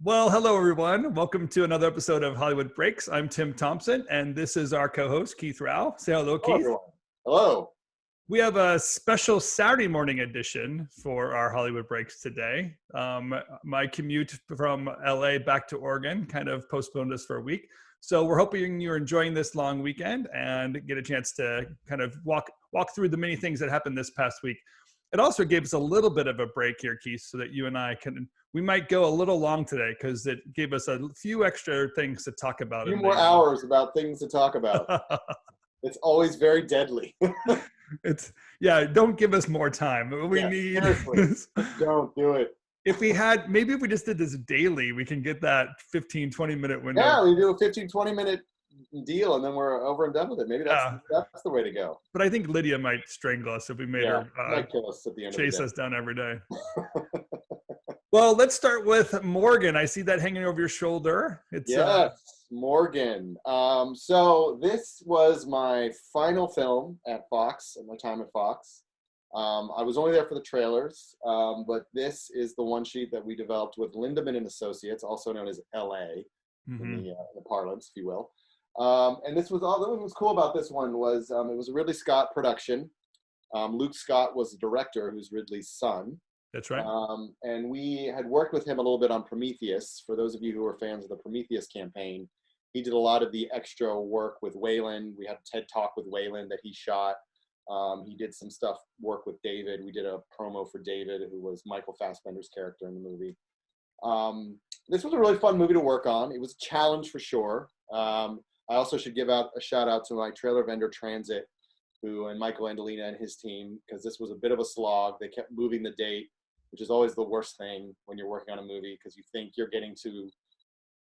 Well, hello everyone. Welcome to another episode of Hollywood Breaks. I'm Tim Thompson, and this is our co-host Keith Rao. Say hello, Hello, Keith. everyone. Hello. We have a special Saturday morning edition for our Hollywood Breaks today. My commute from LA back to Oregon kind of postponed us for a week, so we're hoping you're enjoying this long weekend and get a chance to kind of walk through the many things that happened this past week. It also gave us a little bit of a break here, Keith, so that you and I we might go a little long today because it gave us a few extra things to talk about. A few more hours about things to talk about. It's always very deadly. Don't give us more time. We need seriously. Don't do it. If we just did this daily, we can get that 15-20 minute window. Yeah, we do a 15-20 minute deal and then we're over and done with it. Maybe that's the way to go. But I think Lydia might strangle us if we made her might kill us at the end chase of the day. us down every day. Well, let's start with Morgan. I see that hanging over your shoulder. Yes, Morgan. So this was my final film at Fox, at my time at Fox. I was only there for the trailers, but this is the one sheet that we developed with Lindemann and Associates, also known as LA, in the parlance, if you will. And this was what was cool about this one was it was a Ridley Scott production. Luke Scott was the director, who's Ridley's son. That's right. And we had worked with him a little bit on Prometheus. For those of you who are fans of the Prometheus campaign, he did a lot of the extra work with Wayland. We had a TED Talk with Wayland that he shot. He did some work with David. We did a promo for David, who was Michael Fassbender's character in the movie. This was a really fun movie to work on. It was a challenge for sure. I also should give out a shout out to my trailer vendor Transit, and Michael Andolina and his team, because this was a bit of a slog. They kept moving the date, which is always the worst thing when you're working on a movie, because you think you're getting to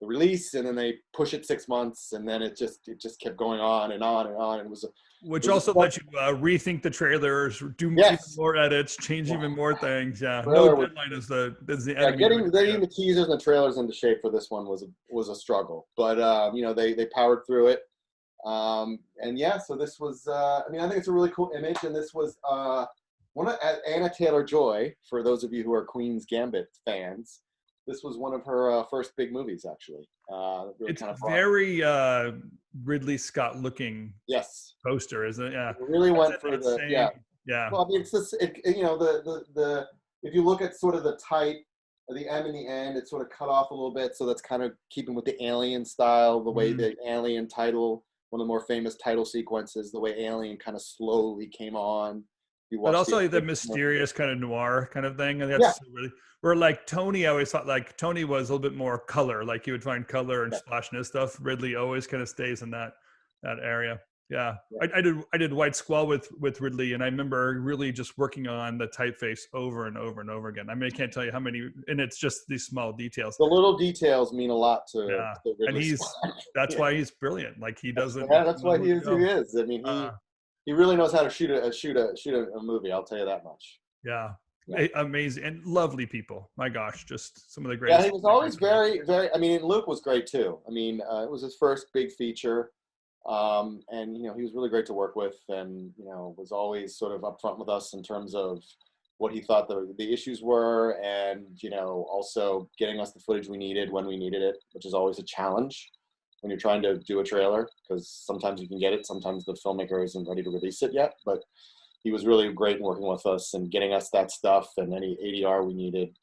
the release and then they push it 6 months, and then it just kept going on and on and on. And which also lets you rethink the trailers, do even more edits, change even more things. Yeah, no deadline is the enemy. Getting the teasers and the trailers into shape for this one was a struggle, but they powered through it. So this was I think it's a really cool image, and this was one of Anna Taylor-Joy, for those of you who are Queen's Gambit fans. This was one of her first big movies, actually. Really it's very Ridley Scott looking poster, isn't it? Yeah, it really went for the yeah. Well, I mean, it's this. The if you look at sort of the type, the M in the end, it's sort of cut off a little bit, so that's kind of keeping with the Alien style, the way the Alien title, one of the more famous title sequences, the way Alien kind of slowly came on. But also the mysterious kind of noir kind of thing. And that's really, where like Tony, I always thought like Tony was a little bit more color, like you would find color and splashiness stuff. Ridley always kind of stays in that area. Yeah. I did White Squall with Ridley, and I remember really just working on the typeface over and over and over again. I mean, I can't tell you how many, and it's just these small details. The little details mean a lot to Ridley. And that's why he's brilliant. Like he doesn't. Yeah, that's why he is who he is. I mean, he really knows how to shoot a movie. I'll tell you that much. Yeah. Amazing and lovely people. My gosh, just some of the greatest. Yeah, he was always very, very. I mean, Luke was great too. I mean, it was his first big feature, and he was really great to work with, and was always sort of upfront with us in terms of what he thought the issues were, and also getting us the footage we needed when we needed it, which is always a challenge when you're trying to do a trailer, because sometimes you can get it, sometimes the filmmaker isn't ready to release it yet. But he was really great in working with us and getting us that stuff and any ADR we needed.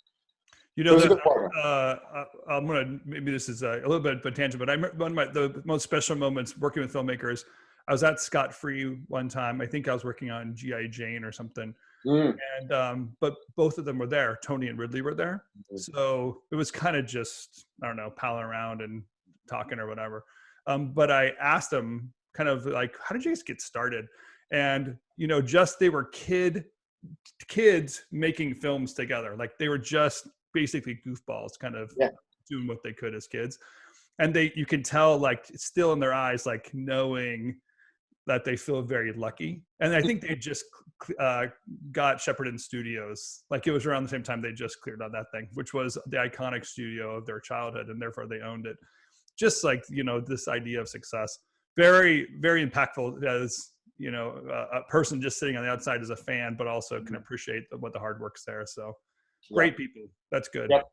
I'm gonna, maybe this is a little bit of a tangent, but I remember one of the most special moments working with filmmakers. I was at Scott Free one time. I think I was working on G.I. Jane or something. And but both of them were there. Tony and Ridley were there. So it was kind of just, I don't know, palling around and talking or whatever. But I asked them kind of like, how did you guys get started? And they were kids making films together. Like they were just basically goofballs, kind of doing what they could as kids. And you can tell like it's still in their eyes, like knowing that they feel very lucky. And I think they just got Shepperton Studios. Like it was around the same time they just cleared out that thing, which was the iconic studio of their childhood, and therefore they owned it. Just like, this idea of success, very, very impactful as, a person just sitting on the outside as a fan, but also can appreciate what the hard work's there. So great people. That's good. Yep.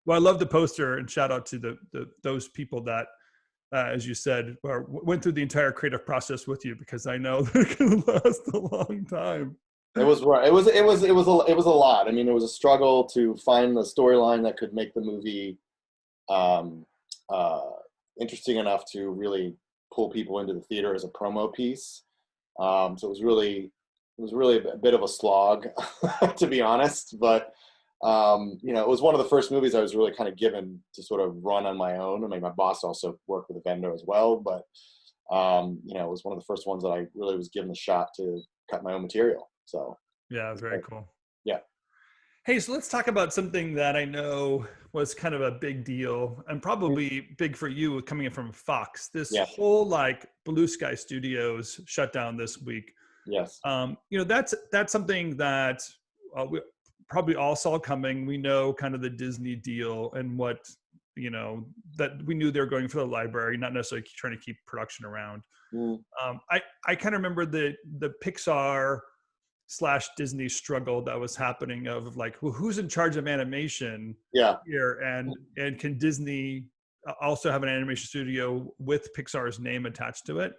Well, I love the poster, and shout out to those people that, as you said, went through the entire creative process with you, because I know they're going to last a long time. It was right. It was a lot. I mean, it was a struggle to find the storyline that could make the movie um, interesting enough to really pull people into the theater as a promo piece. So it was really a bit of a slog, to be honest. But it was one of the first movies I was really kind of given to sort of run on my own. I mean, my boss also worked with a vendor as well, but it was one of the first ones that I really was given the shot to cut my own material. So yeah, it's very cool. Yeah. Hey, so let's talk about something that I know was kind of a big deal, and probably big for you coming in from Fox. This whole Blue Sky Studios shut down this week. Yes. That's something that we probably all saw coming. We know kind of the Disney deal and what, that we knew they were going for the library, not necessarily trying to keep production around. I kind of remember the Pixar / Disney struggle that was happening of well, who's in charge of animation here, and can Disney also have an animation studio with Pixar's name attached to it?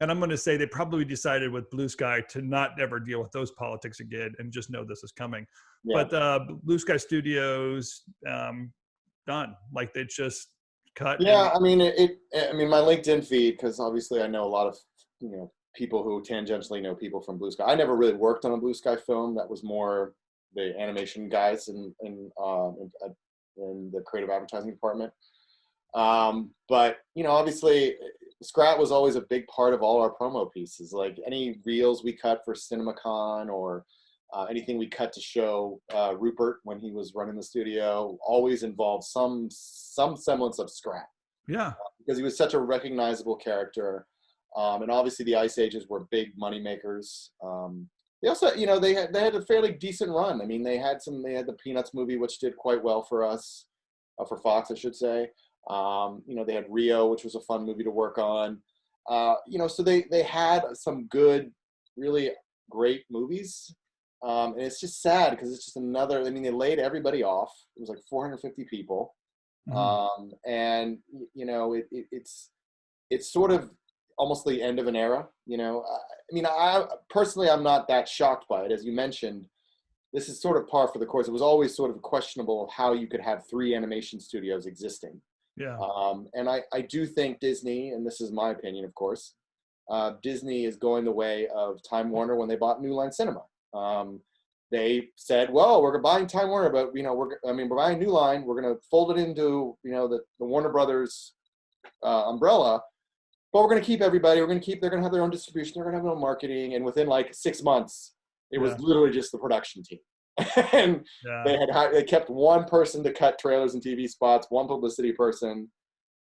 And I'm going to say they probably decided with Blue Sky to not ever deal with those politics again and just know this is coming. But Blue Sky Studios, done. They just cut. Yeah, I mean, my LinkedIn feed, because obviously I know a lot of people who tangentially know people from Blue Sky. I never really worked on a Blue Sky film. That was more the animation guys in the creative advertising department. But obviously, Scrat was always a big part of all our promo pieces. Like any reels we cut for CinemaCon or anything we cut to show Rupert when he was running the studio always involved some semblance of Scrat. Yeah, because he was such a recognizable character. And obviously the Ice Ages were big money makers. They also, they had a fairly decent run. I mean, they had the Peanuts movie, which did quite well for us, for Fox, I should say. They had Rio, which was a fun movie to work on. So they had some good, really great movies. And it's just sad because it's just another, they laid everybody off. It was like 450 people. And it's sort of almost the end of an era. I personally, I'm not that shocked by it. As you mentioned, this is sort of par for the course. It was always sort of questionable how you could have 3 animation studios existing. Yeah. And I do think Disney, and this is my opinion, of course, Disney is going the way of Time Warner when they bought New Line Cinema. They said, well, we're buying Time Warner, but we're buying New Line. We're going to fold it into the Warner Brothers umbrella, but we're going to keep everybody. They're going to have their own distribution. They're going to have their own marketing. And within 6 months, it was literally just the production team. And they kept one person to cut trailers and TV spots, one publicity person,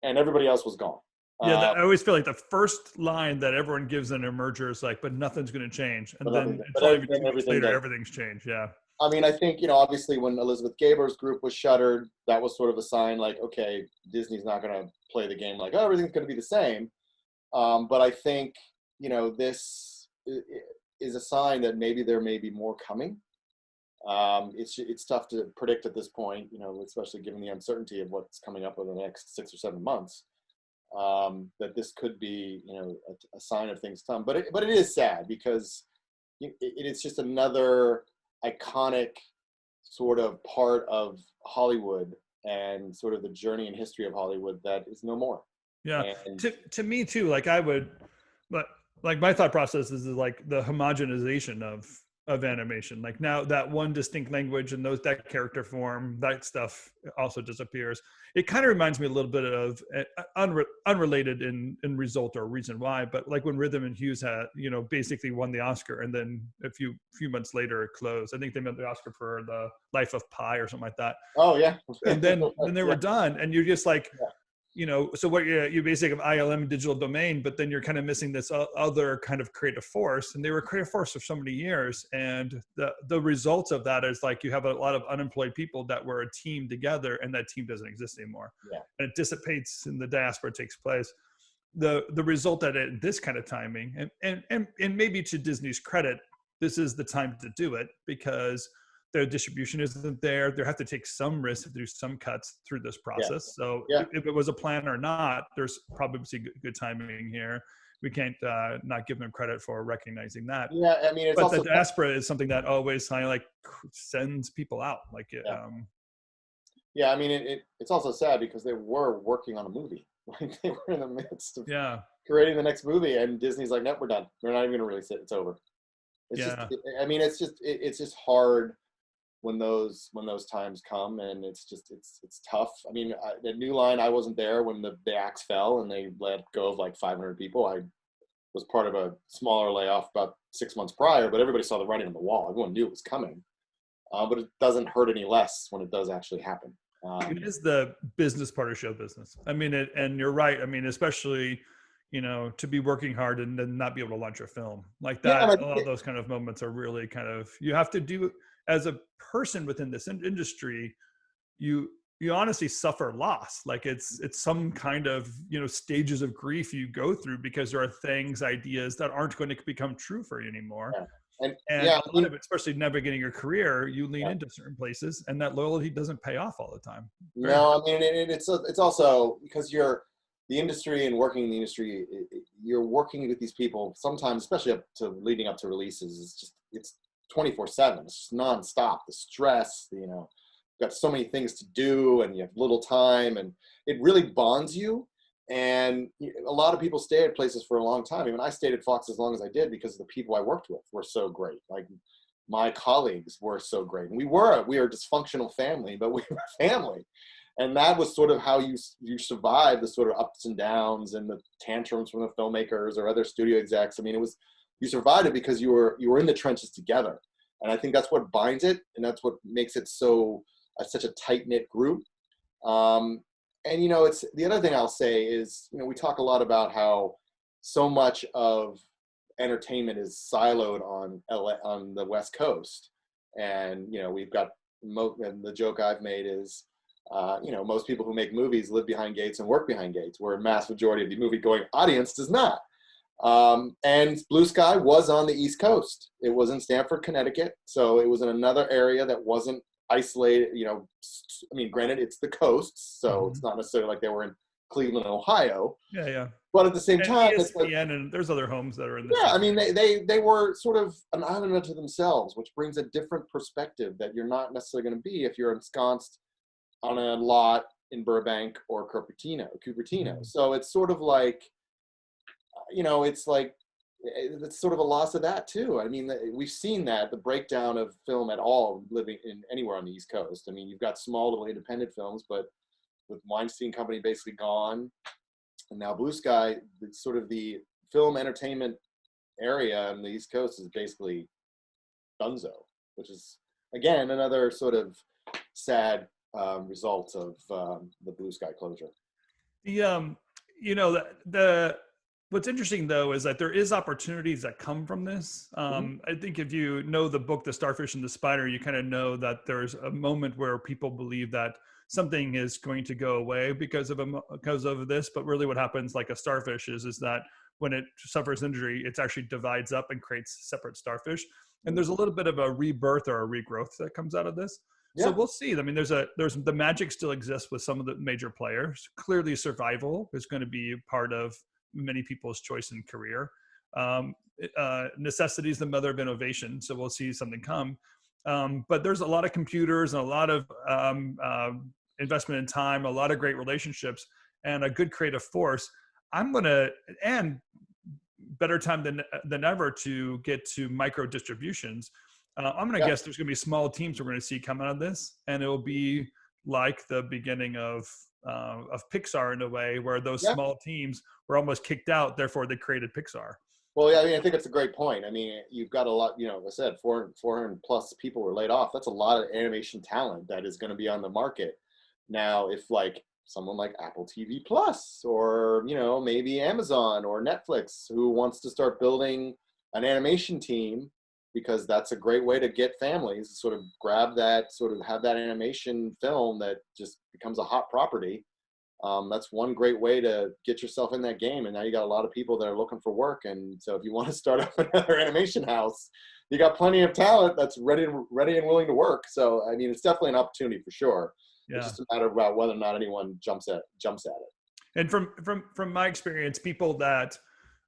and everybody else was gone. Yeah, I always feel like the first line that everyone gives in a merger is but nothing's going to change. And then everything's changed. Yeah. I think, obviously when Elizabeth Gaber's group was shuttered, that was sort of a sign okay, Disney's not going to play the game everything's going to be the same. But I think, this is a sign that maybe there may be more coming. It's tough to predict at this point, especially given the uncertainty of what's coming up over the next 6 or 7 months. That this could be, a sign of things to come. But it is sad because it is just another iconic sort of part of Hollywood and sort of the journey and history of Hollywood that is no more. Yeah. And to me too, I would, but my thought process is the homogenization of animation. Now that one distinct language and that character form, that stuff also disappears. It kind of reminds me a little bit of unrelated in result or reason why, but when Rhythm and Hughes had, basically won the Oscar, and then a few months later it closed. I think they won the Oscar for The Life of Pi or something like that. Oh yeah. And then they were done, and you're just so what you basically have ILM digital domain, but then you're kind of missing this other kind of creative force, and they were a creative force for so many years. And the results of that is you have a lot of unemployed people that were a team together, and that team doesn't exist anymore. Yeah. And it dissipates, and the diaspora takes place. The result at this kind of timing, and maybe to Disney's credit, this is the time to do it, because the distribution isn't there. They have to take some risks to do some cuts through this process. So if it was a plan or not, there's probably good timing here. We can't not give them credit for recognizing that. Yeah, I mean, it's but also the diaspora is something that always kind of like sends people out. Like, yeah, I mean, it's also sad because they were working on a movie. Like they were in the midst of creating the next movie, and Disney's like, nope, we're done. We're not even going to release it. It's over. It's just, I mean, it's just hard when those times come, and it's tough. I mean, the New Line, I wasn't there when the axe fell and they let go of like 500 people. I was part of a smaller layoff about 6 months prior, but everybody saw the writing on the wall. Everyone knew it was coming, but it doesn't hurt any less when it does actually happen. It is the business part of show business. I mean, and you're right. I mean, especially, to be working hard and then not be able to launch a film like that. A lot of those kind of moments are really kind of, you have to do as a person within this industry, you honestly suffer loss. Like it's some kind of, stages of grief you go through because there are things, ideas that aren't going to become true for you anymore. Yeah. And a lot of it, especially navigating your career, you lean into certain places, and that loyalty doesn't pay off all the time. No, I mean, it's also because you're the industry and working in the industry, you're working with these people sometimes, especially up to leading up to releases. It's 24/7. It's just nonstop. The stress, you've got so many things to do, and you have little time, and it really bonds you. And a lot of people stay at places for a long time. I mean, I stayed at Fox as long as I did because the people I worked with were so great. Like my colleagues were so great. And we were a dysfunctional family, but we were family. And that was sort of how you survive the sort of ups and downs and the tantrums from the filmmakers or other studio execs. I mean, you survived it because you were in the trenches together. And I think that's what binds it, and that's what makes it such a tight-knit group. And it's the other thing I'll say is, we talk a lot about how so much of entertainment is siloed on the West Coast, and we've got and the joke I've made is, most people who make movies live behind gates and work behind gates, where a mass majority of the movie-going audience does not. And Blue Sky was on the East Coast. It was in Stamford, Connecticut, so it was in another area that wasn't isolated. I mean, granted, it's the coasts, so it's not necessarily like they were in Cleveland, Ohio. Yeah. But at the same time, it's like, and there's other homes that are in. I mean, they were sort of an island unto themselves, which brings a different perspective that you're not necessarily going to be if you're ensconced on a lot in Burbank or Cupertino. So it's sort of like, it's sort of a loss of that too. I mean, we've seen the breakdown of film at all living in anywhere on the East Coast. I mean, you've got small little independent films, but with Weinstein Company basically gone, and now Blue Sky, it's sort of the film entertainment area on the East Coast is basically dunzo, which is again another sort of sad result of the Blue Sky closure. What's interesting though is that there is opportunities that come from this. I think if you know the book, The Starfish and the Spider, you kind of know that there's a moment where people believe that something is going to go away because of this. But really what happens like a starfish is that when it suffers injury, it actually divides up and creates separate starfish. And there's a little bit of a rebirth or a regrowth that comes out of this. Yeah. So we'll see. I mean, there's the magic still exists with some of the major players. Clearly survival is going to be part of many people's choice in career. Necessity is the mother of innovation. So we'll see something come. But there's a lot of computers and a lot of investment in time, a lot of great relationships, and a good creative force. And better time than ever to get to micro distributions. I'm going to guess there's going to be small teams we're going to see come out of this, and it will be like the beginning of Pixar in a way, where those small teams were almost kicked out. Therefore, they created Pixar. Well, yeah, I mean, I think it's a great point. I mean, you've got a lot, like I said, 400 plus people were laid off. That's a lot of animation talent that is going to be on the market. Now, if like someone like Apple TV Plus or, maybe Amazon or Netflix who wants to start building an animation team, because that's a great way to get families, sort of grab that, sort of have that animation film that just becomes a hot property. That's one great way to get yourself in that game. And now you got a lot of people that are looking for work. And so if you want to start up another animation house, you got plenty of talent that's ready and willing to work. So, I mean, it's definitely an opportunity for sure. Yeah. It's just a matter about whether or not anyone jumps at it. And from my experience, people that,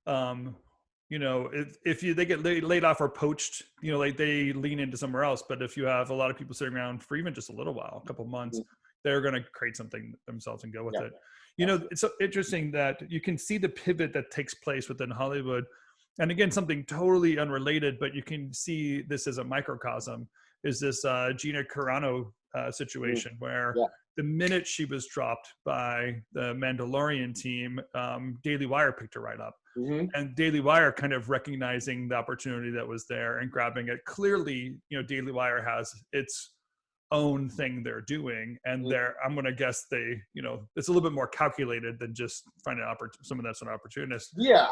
you know, if they get laid off or poached, you know, like they lean into somewhere else. But if you have a lot of people sitting around for even just a little while, a couple of months, they're going to create something themselves and go with it. You know, it's so interesting that you can see the pivot that takes place within Hollywood. And again, something totally unrelated, but you can see this as a microcosm, is this Gina Carano situation where the minute she was dropped by the Mandalorian team, Daily Wire picked her right up. And Daily Wire kind of recognizing the opportunity that was there and grabbing it. Clearly, you know, Daily Wire has its own thing they're doing, and I'm going to guess they, you know, it's a little bit more calculated than just finding someone that's an opportunist. Yeah,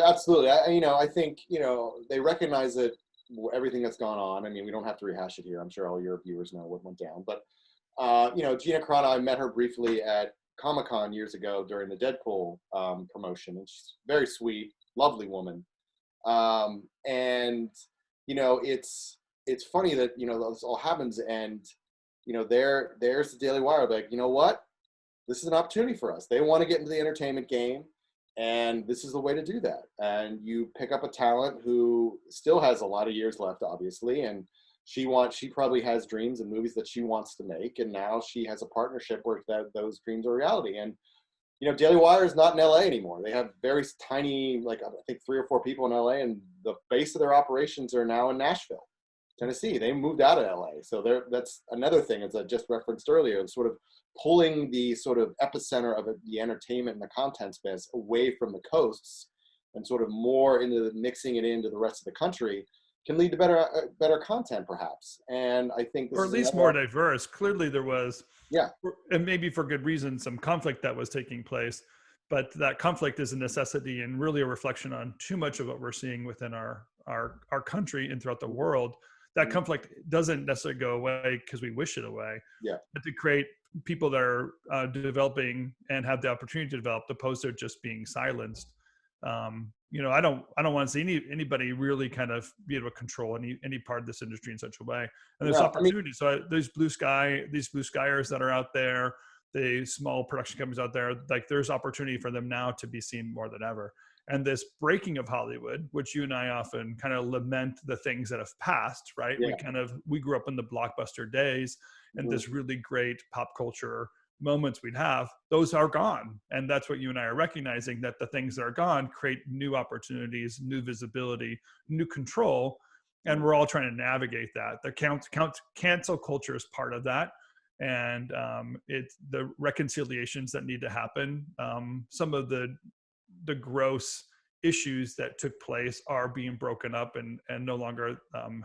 absolutely. I think, you know, they recognize that everything that's gone on. I mean, we don't have to rehash it here. I'm sure all your viewers know what went down. But, you know, Gina Carano, I met her briefly at Comic-Con years ago during the Deadpool promotion, and she's very sweet, lovely woman. And, you know, it's funny that, you know, this all happens, and, you know, there's the Daily Wire, like, you know what? This is an opportunity for us. They want to get into the entertainment game, and this is the way to do that. And you pick up a talent who still has a lot of years left, obviously, and she probably has dreams and movies that she wants to make, and now she has a partnership where those dreams are reality. And, you know, Daily Wire is not in LA anymore. They have very tiny, like, I think 3 or 4 people in LA, and the base of their operations are now in Nashville, Tennessee. They moved out of LA. So that's another thing, as I just referenced earlier, sort of pulling the sort of epicenter of the entertainment and the content space away from the coasts and sort of more into mixing it into the rest of the country can lead to better content, perhaps. And I think or at least more diverse. Clearly there was, yeah, and maybe for good reason, some conflict that was taking place, but that conflict is a necessity and really a reflection on too much of what we're seeing within our country and throughout the world. That conflict doesn't necessarily go away because we wish it away, but to create people that are developing and have the opportunity to develop, opposed to just being silenced. You know, I don't want to see anybody really kind of be able to control any part of this industry in such a way. And there's opportunities. So these blue skyers that are out there, the small production companies out there, like there's opportunity for them now to be seen more than ever. And this breaking of Hollywood, which you and I often kind of lament the things that have passed, right? We grew up in the blockbuster days, and this really great pop culture moments we'd have, those are gone. And that's what you and I are recognizing, that the things that are gone create new opportunities, new visibility, new control. And we're all trying to navigate that. The cancel culture is part of that. And it's the reconciliations that need to happen. Some of the gross issues that took place are being broken up and no longer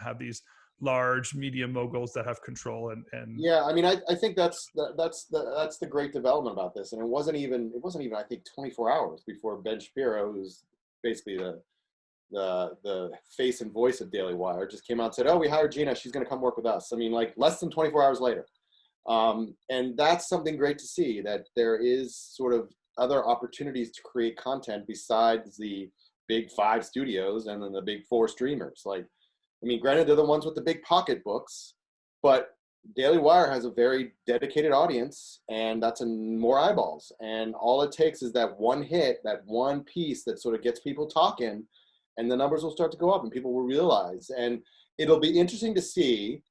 have these large media moguls that have control and yeah, I mean, I think that's the great development about this. And it wasn't even I think 24 hours before Ben Shapiro, who's basically the face and voice of Daily Wire, just came out and said, oh, we hired Gina, she's going to come work with us. I mean, like less than 24 hours later. And that's something great to see, that there is sort of other opportunities to create content besides the big 5 studios and then the big 4 streamers. Like, I mean, granted, they're the ones with the big pocketbooks, but Daily Wire has a very dedicated audience, and that's more eyeballs. And all it takes is that one hit, that one piece that sort of gets people talking, and the numbers will start to go up and people will realize. And it'll be interesting to see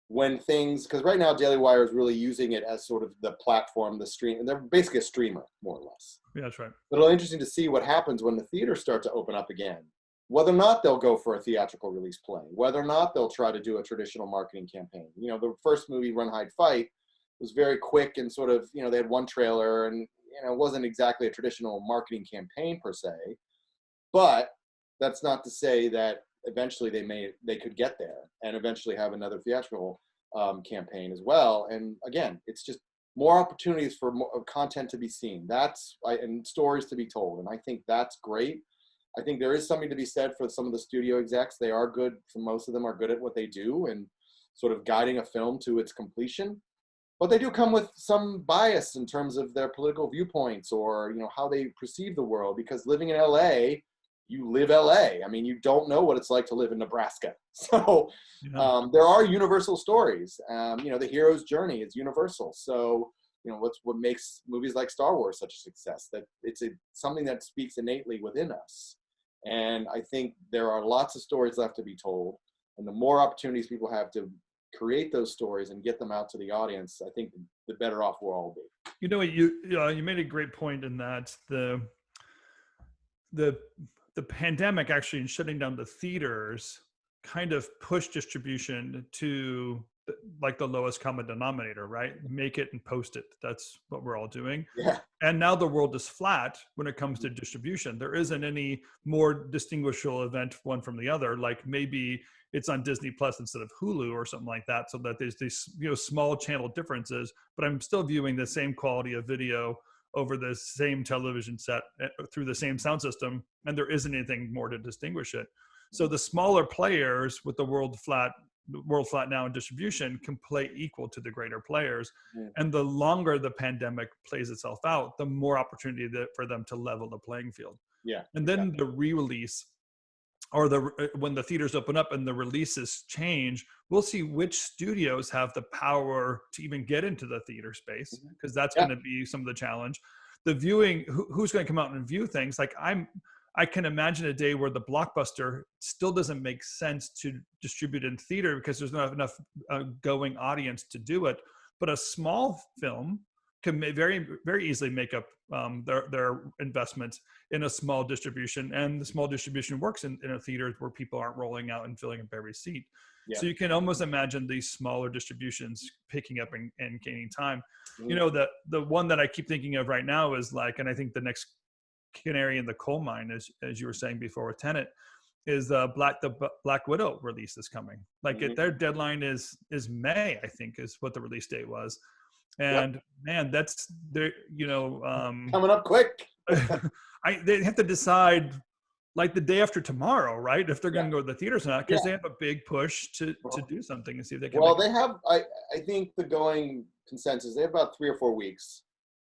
when things, because right now Daily Wire is really using it as sort of the platform, the stream, and they're basically a streamer, more or less. Yeah, that's right. But it'll be interesting to see what happens when the theaters start to open up again. Whether or not they'll go for a theatrical release play, whether or not they'll try to do a traditional marketing campaign. You know, the first movie, Run, Hide, Fight, was very quick and sort of, you know, they had one trailer and, you know, it wasn't exactly a traditional marketing campaign per se. But that's not to say that eventually they could get there and eventually have another theatrical campaign as well. And again, it's just more opportunities for more content to be seen. And stories to be told. And I think that's great. I think there is something to be said for some of the studio execs. They are good. Most of them are good at what they do and sort of guiding a film to its completion. but they do come with some bias in terms of their political viewpoints or, how they perceive the world, because living in LA, you live LA. I mean, you don't know what it's like to live in Nebraska. So there are universal stories. The hero's journey is universal. So, what makes movies like Star Wars such a success, that it's something that speaks innately within us. And I think there are lots of stories left to be told. And the more opportunities people have to create those stories and get them out to the audience, I think the better off we'll all be. You made a great point in that the pandemic actually, in shutting down the theaters, kind of pushed distribution to like the lowest common denominator, right? Make it and post it. That's what we're all doing. Yeah. And now the world is flat when it comes to distribution. There isn't any more distinguishable event one from the other. Like maybe it's on Disney Plus instead of Hulu or something like that, so that there's these small channel differences, but I'm still viewing the same quality of video over the same television set through the same sound system, and there isn't anything more to distinguish it. So the smaller players with the world flat now in distribution can play equal to the greater players. And the longer the pandemic plays itself out, the more opportunity for them to level the playing field. Yeah. And then the re-release, or when the theaters open up and the releases change, we'll see which studios have the power to even get into the theater space, because that's going to be some of the challenge. The viewing, who's going to come out and view things? Like I can imagine a day where the blockbuster still doesn't make sense to distribute in theater because there's not enough going audience to do it. But a small film can very, very easily make up their investments in a small distribution, and the small distribution works in a theater where people aren't rolling out and filling up every seat. So you can almost imagine these smaller distributions picking up and gaining time. The one that I keep thinking of right now is and I think the next canary in the coal mine, as you were saying before with Tenet, is the Black Widow release is coming. Their deadline is May, I think, is what the release date was. And man, that's coming up quick. They have to decide the day after tomorrow, right? If they're going to go to the theaters or not, because they have a big push to do something and see if they can. Well, they have. I think the going consensus, they have about 3 or 4 weeks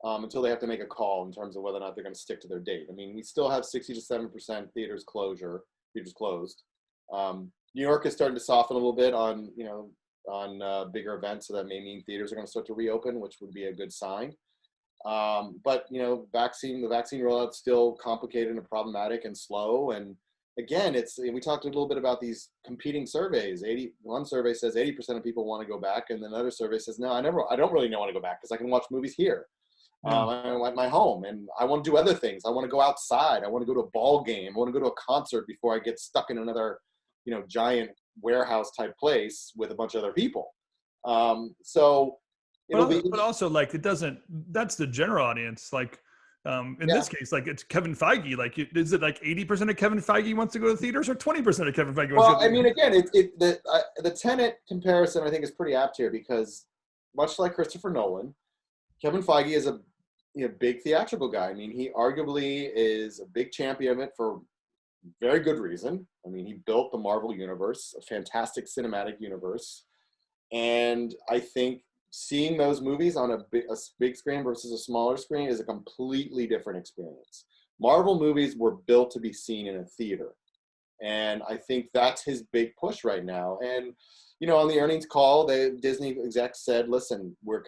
until they have to make a call in terms of whether or not they're going to stick to their date. I mean, we still have 60 to 7% theaters closed. New York is starting to soften a little bit on bigger events, so that may mean theaters are going to start to reopen, which would be a good sign. But the vaccine rollout's still complicated and problematic and slow. And again, we talked a little bit about these competing surveys. One survey says 80% of people want to go back, and then another survey says, no, I don't really want to go back because I can watch movies here. At my home, and I want to do other things. I want to go outside. I want to go to a ball game. I want to go to a concert before I get stuck in another, giant warehouse type place with a bunch of other people. So but also it doesn't, that's the general audience. In this case, it's Kevin Feige. Is it 80% of Kevin Feige wants to go to theaters, or 20% of Kevin Feige wants to go to theaters? Well, I mean, again, the Tenet comparison I think is pretty apt here, because much like Christopher Nolan, Kevin Feige is a big theatrical guy. I mean, he arguably is a big champion of it for very good reason. I mean, he built the Marvel universe, a fantastic cinematic universe. And I think seeing those movies on a big screen versus a smaller screen is a completely different experience. Marvel movies were built to be seen in a theater. And I think that's his big push right now. And on the earnings call, the Disney execs said, listen, we're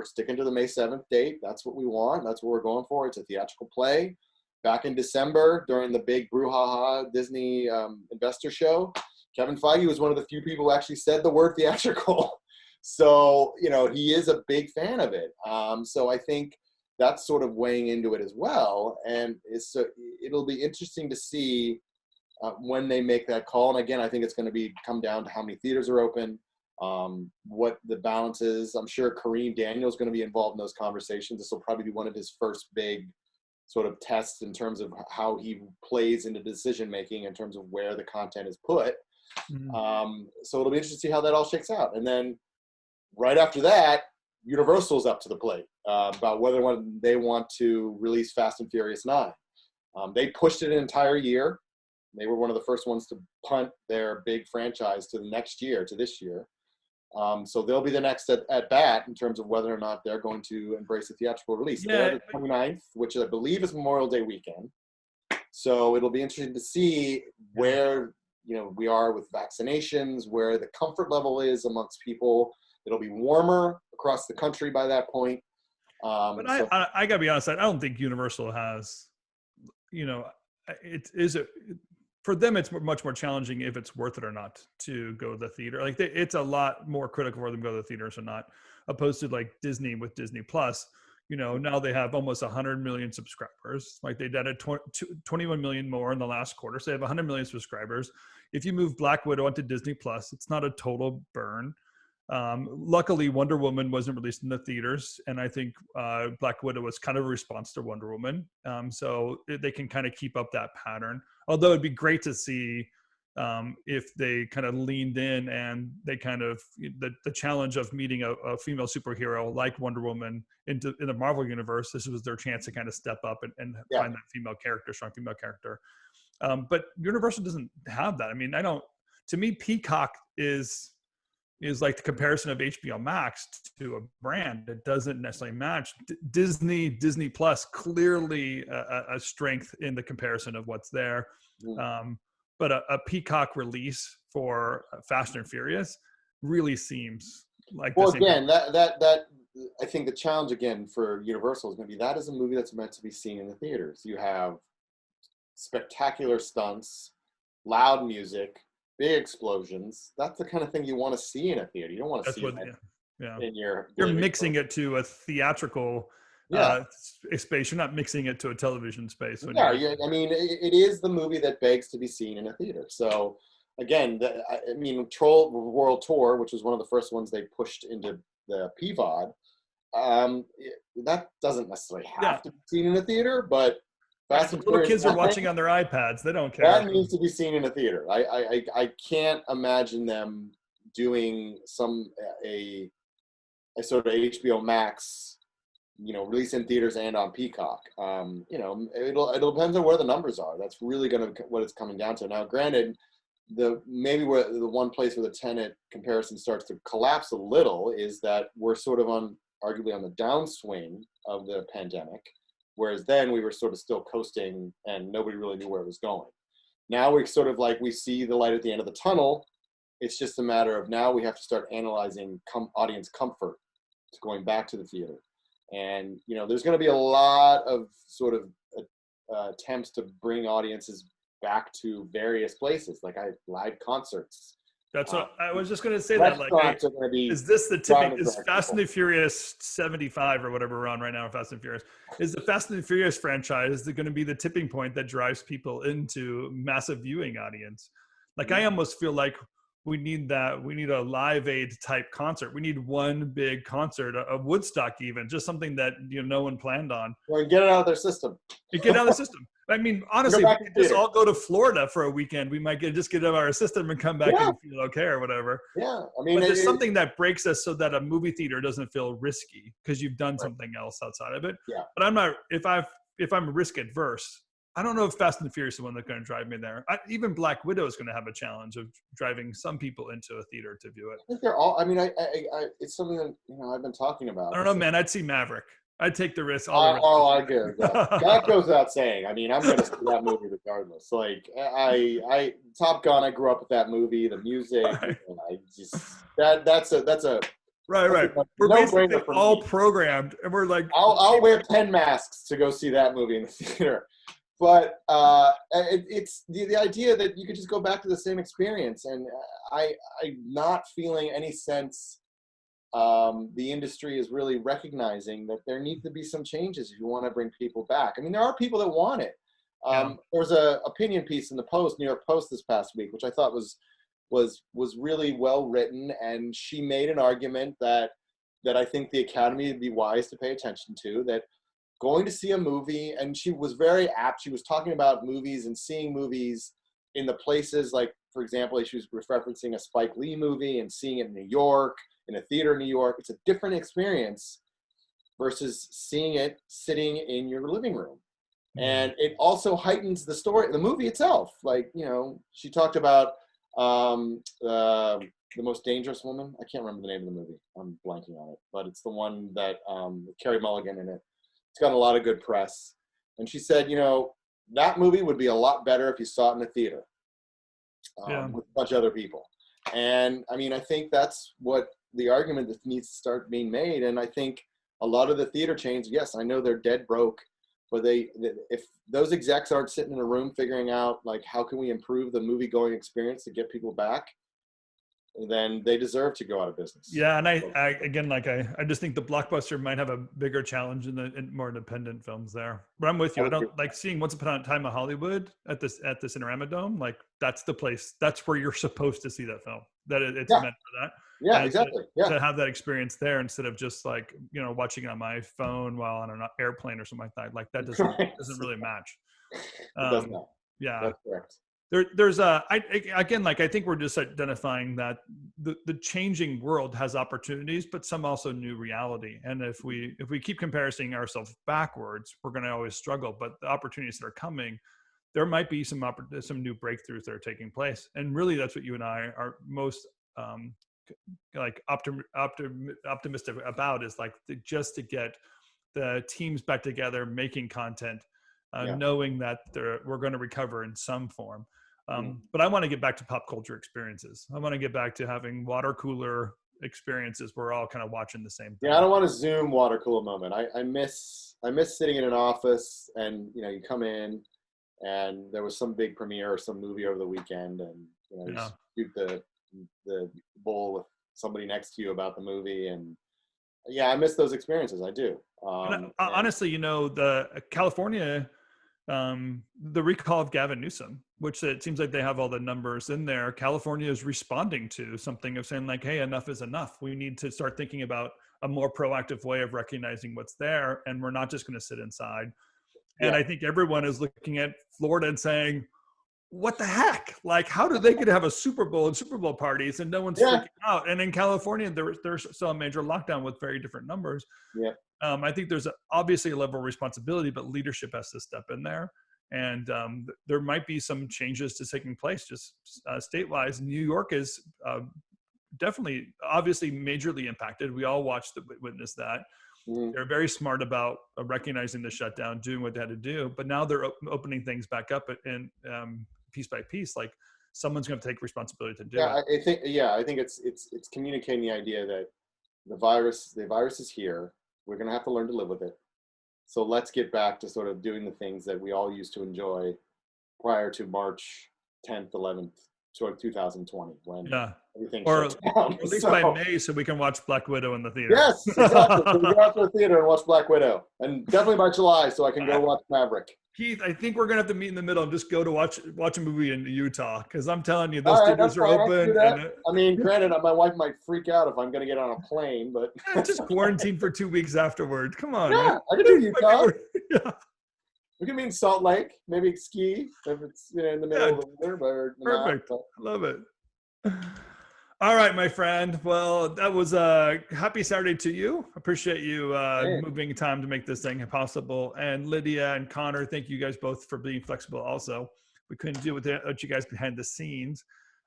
sticking to the May 7th date. That's what we want. That's what we're going for. It's a theatrical play. Back in December, during the big brouhaha Disney investor show, Kevin Feige was one of the few people who actually said the word theatrical. So, he is a big fan of it. So I think that's sort of weighing into it as well. And it'll be interesting to see when they make that call. And again, I think it's going to come down to how many theaters are open, what the balance is. I'm sure Kareem Daniel's going to be involved in those conversations. This will probably be one of his first big sort of tests in terms of how he plays into decision-making in terms of where the content is put. So it'll be interesting to see how that all shakes out. And then right after that, Universal's up to the plate about whether they want to release Fast and Furious 9. They pushed it an entire year. They were one of the first ones to punt their big franchise to the next year, to this year. So they'll be the next at bat in terms of whether or not they're going to embrace a theatrical release. Yeah. They're the 29th, which I believe is Memorial Day weekend. So it'll be interesting to see where we are with vaccinations, where the comfort level is amongst people. It'll be warmer across the country by that point. But I gotta be honest, I don't think Universal has, for them, it's much more challenging if it's worth it or not to go to the theater. Like it's a lot more critical for them to go to the theaters or not, opposed to like Disney with Disney Plus. Now they have almost 100 million subscribers. Like they added 21 million more in the last quarter. So they have 100 million subscribers. If you move Black Widow onto Disney Plus, it's not a total burn. Luckily, Wonder Woman wasn't released in the theaters, and I think Black Widow was kind of a response to Wonder Woman. So they can kind of keep up that pattern. Although it'd be great to see if they kind of leaned in and they kind of the challenge of meeting a female superhero like Wonder Woman in the Marvel universe. This was their chance to kind of step up and find that strong female character. But Universal doesn't have that. I mean, to me, Peacock is like the comparison of HBO Max to a brand. It doesn't necessarily match. Disney Plus, clearly a strength in the comparison of what's there. But a Peacock release for Fast and Furious really seems like well, again, that I think the challenge again for Universal is going to be that is a movie that's meant to be seen in the theaters. You have spectacular stunts, loud music, big explosions. That's the kind of thing you want to see in a theater. You don't want to see it in your. You're mixing it to a theatrical space. You're not mixing it to a television space. I mean, it is the movie that begs to be seen in a theater. So again, Troll World Tour, which was one of the first ones they pushed into the PVOD, that doesn't necessarily have to be seen in a theater, but little kids are watching on their iPads. They don't care. That needs to be seen in a theater. I can't imagine them doing a sort of HBO Max, release in theaters and on Peacock. It'll depend on where the numbers are. That's really what it's coming down to. Now, granted, maybe where the one place where the Tenet comparison starts to collapse a little is that we're sort of arguably on the downswing of the pandemic. Whereas then we were sort of still coasting and nobody really knew where it was going. Now we sort of we see the light at the end of the tunnel. It's just a matter of now we have to start analyzing audience comfort to going back to the theater. And, there's going to be a lot of sort of attempts to bring audiences back to various places, like live concerts. That's what I was just going to say. That is this the tipping? Is Fast and the Furious 75 or whatever we're on right now? Fast and Furious is the Fast and the Furious franchise going to be the tipping point that drives people into massive viewing audience? I almost feel like we need that. We need a Live Aid type concert. We need one big concert, a Woodstock, even just something that no one planned on. Or get it out of their system. Get it out of the system. I mean, honestly, we could just all go to Florida for a weekend. We might just get out of our system and come back and feel okay or whatever. Yeah, I mean, but there's something that breaks us so that a movie theater doesn't feel risky because you've done something else outside of it. Yeah. But I'm not. If I'm risk adverse, I don't know if Fast and the Furious is the one that's going to drive me there. Even Black Widow is going to have a challenge of driving some people into a theater to view it. I think they're all. I mean, it's something that I've been talking about. I don't know, man. I'd see Maverick. I'd take the risk. I get it. That goes without saying. I mean, I'm going to see that movie regardless. I Top Gun. I grew up with that movie. The music. Right. And I just that's a. Right. We're basically all programmed, and we're like, I'll wear 10 masks to go see that movie in the theater. But it's the idea that you could just go back to the same experience, and I'm not feeling any sense. The industry is really recognizing that there need to be some changes if you want to bring people back. I mean, there are people that want it. There was a opinion piece in the New York Post this past week, which I thought was really well written, and she made an argument that I think the Academy would be wise to pay attention to. That going to see a movie, and she was very apt. She was talking about movies and seeing movies in the places, like, for example, she was referencing a Spike Lee movie and seeing it in New York, in a theater in New York. It's a different experience versus seeing it sitting in your living room. And it also heightens the story, the movie itself. She talked about The Most Dangerous Woman. I can't remember the name of the movie. I'm blanking on it, but it's the one that with Carey Mulligan in it. It's gotten a lot of good press. And she said, that movie would be a lot better if you saw it in a theater with a bunch of other people. And I mean, I think that's what the argument that needs to start being made. And I think a lot of the theater chains, yes, I know they're dead broke, but if those execs aren't sitting in a room figuring out like how can we improve the movie going experience to get people back, then they deserve to go out of business. Yeah, and I just think the blockbuster might have a bigger challenge in more independent films there. But I'm with you. I don't like seeing Once Upon a Time in Hollywood at this Cinerama Dome. Like that's the place. That's where you're supposed to see that film. It's meant for that. Yeah, and exactly. To have that experience there instead of just like watching it on my phone while on an airplane or something like that. Like that doesn't really match. It does not. Yeah, that's correct. There's I think we're just identifying that the changing world has opportunities, but some also new reality. And if we keep comparing ourselves backwards, we're going to always struggle. But the opportunities that are coming, there might be some new breakthroughs that are taking place. And really, that's what you and I are most optimistic about is like just to get the teams back together, making content, knowing that we're going to recover in some form. But I want to get back to pop culture experiences. I want to get back to having water cooler experiences. We're all kind of watching the same thing. Yeah, I don't want a Zoom water cooler moment. I miss sitting in an office and you come in and there was some big premiere or some movie over the weekend and you shoot the bowl with somebody next to you about the movie, and I miss those experiences. I do. Honestly, the California, the recall of Gavin Newsom, which it seems like they have all the numbers in there. California is responding to something of saying like, hey, enough is enough. We need to start thinking about a more proactive way of recognizing what's there. And we're not just going to sit inside. And I think everyone is looking at Florida and saying, what the heck? Like, how do they get to have a Super Bowl and Super Bowl parties and no one's freaking out? And in California, there's still a major lockdown with very different numbers. Yeah. I think there's obviously a level of responsibility, but leadership has to step in there. And there might be some changes to taking place just state-wise. New York is definitely, obviously majorly impacted. We all witnessed that. They're very smart about recognizing the shutdown, doing what they had to do, but now they're opening things back up and piece by piece. Like someone's going to take responsibility to do it. I think it's communicating the idea that the virus is here. We're going to have to learn to live with it. So let's get back to sort of doing the things that we all used to enjoy prior to March 10th, 11th, 2020, when everything shut down. Or at least by May, so we can watch Black Widow in the theater. Yes, exactly. So we go out to the theater and watch Black Widow. And definitely by July, so I can go watch Maverick. Keith, I think we're going to have to meet in the middle and just go to watch a movie in Utah, because I'm telling you, those theaters are open. I mean, granted, my wife might freak out if I'm going to get on a plane, but... just quarantine for 2 weeks afterward. Come on. Yeah, I can do Utah. We can meet in Salt Lake, maybe ski if it's in the middle of the winter. Perfect. I love it. All right, my friend. Well, that was a happy Saturday to you. Appreciate you moving time to make this thing possible. And Lydia and Connor, thank you guys both for being flexible also. We couldn't do without you guys behind the scenes.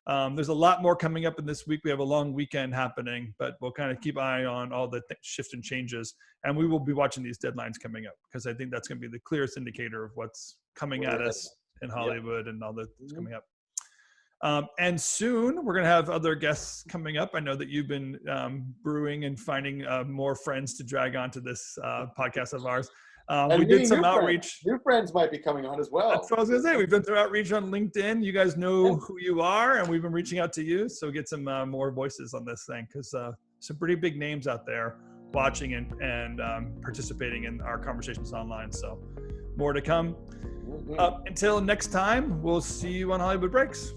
There's a lot more coming up in this week. We have a long weekend happening, but we'll kind of keep an eye on all the shifts and changes. And we will be watching these deadlines coming up, because I think that's going to be the clearest indicator of what's coming at us in Hollywood and all that's coming up. And soon we're going to have other guests coming up. I know that you've been brewing and finding more friends to drag onto this podcast of ours. We did some outreach. New friends might be coming on as well. That's what I was going to say. We've done some outreach on LinkedIn. You guys know who you are, and we've been reaching out to you. So get some more voices on this thing, because some pretty big names out there watching and participating in our conversations online. So more to come. Until next time, we'll see you on Hollywood Breaks.